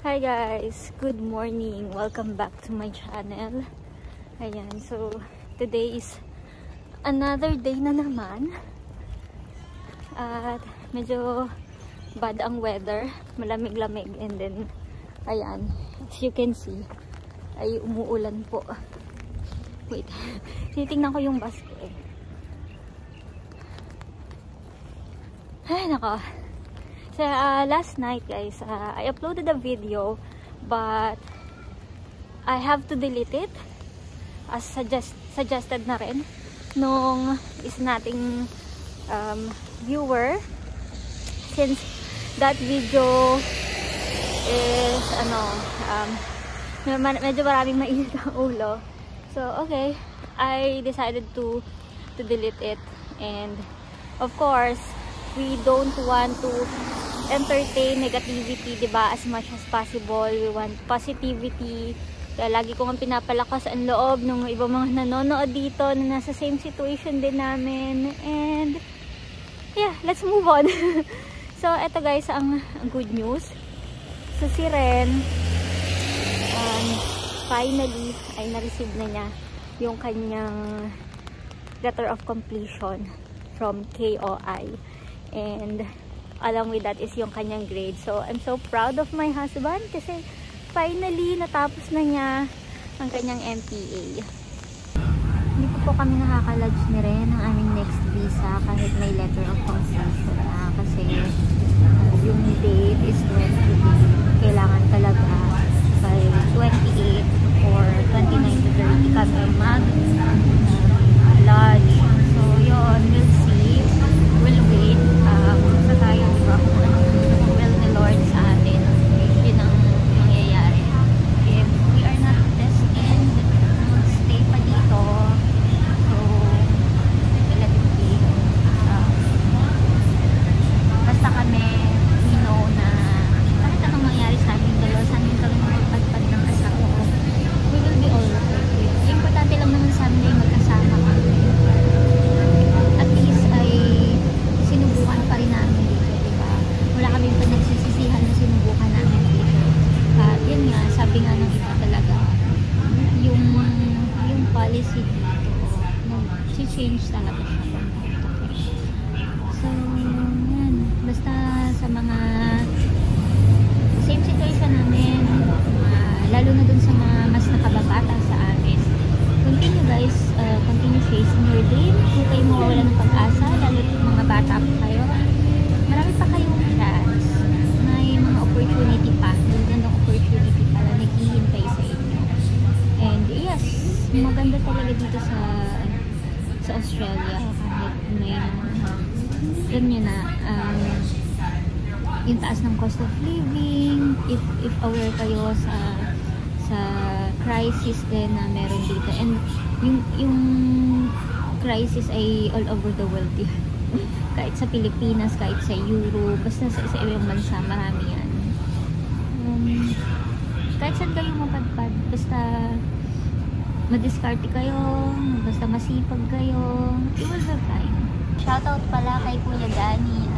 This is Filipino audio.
Hi guys! Good morning! Welcome back to my channel. Ayan, so today is another day na naman. At medyo bad ang weather. Malamig-lamig. And then, ayan, as you can see, ay umuulan po. Wait, tinitingnan ko yung bus ko eh. Ay, nako. So, last night guys, I uploaded a video but I have to delete it as suggested na rin nung isa nating viewer, since that video is medyo maraming mainit ang ulo. So okay, I decided to delete it, and of course we don't want to entertain negativity, diba, as much as possible. We want positivity. Kaya lagi ko nga pinapalakas ang loob ng ibang mga nanonood dito na nasa same situation din namin. And yeah, let's move on. So eto guys, ang good news. So si Ren finally ay na-receive na niya yung kanyang letter of completion from KOI. And along with that is yung kanyang grade. So, I'm so proud of my husband kasi finally natapos na niya ang kanyang MPA. Hindi po kami nakaka-lodge ni Ren ang aming next visa kahit may letter of completion na, kasi yung date is 28. Kailangan talaga by 28 or 29 to 30 kami mag-lodge. So, yun, we'll see. We'll wait. Sa tayo, diba, kung anong will ni Lord sa atin, yun ang mangyayari. If we are not destined to stay pa dito, so let it be. Basta kami, we know na kahit anong mangyari sa amin dalawa, sa amin kami magpagpad ng asawa ko, we will be all okay. Importante lang naman sa amin ay magkasama kami. At least ay sinubukan pa rin namin dito, diba? Wala kaming panagsisisihan na sinubukan namin dito. At yun nga, sabi nga ng iba talaga, yung policy dito, mag-change talaga siya. So, yan. Basta sa mga same situation namin, lalo na dun sa mga mas nakababata sa amin, continue guys, continue chasing your dream. Kung kayo mawawala ng pag-asa, lalo yung mga bata pa kayo, marami pa kayong chance. May mga opportunity pa, magandang opportunity pala naghihintay sa inyo. And yes, maganda talaga dito sa Australia, kahit may alam nyo na yung taas ng cost of living, if aware kayo sa crisis din na meron dito, and yung crisis ay all over the world yan. Kahit sa Pilipinas, kahit sa Europe, basta sa ibang bansa, marami yan. Kahit saan kayo mapadpad, basta madiskarte kayo, basta masipag kayo, you will be fine. Shoutout pala kay Kuya Danny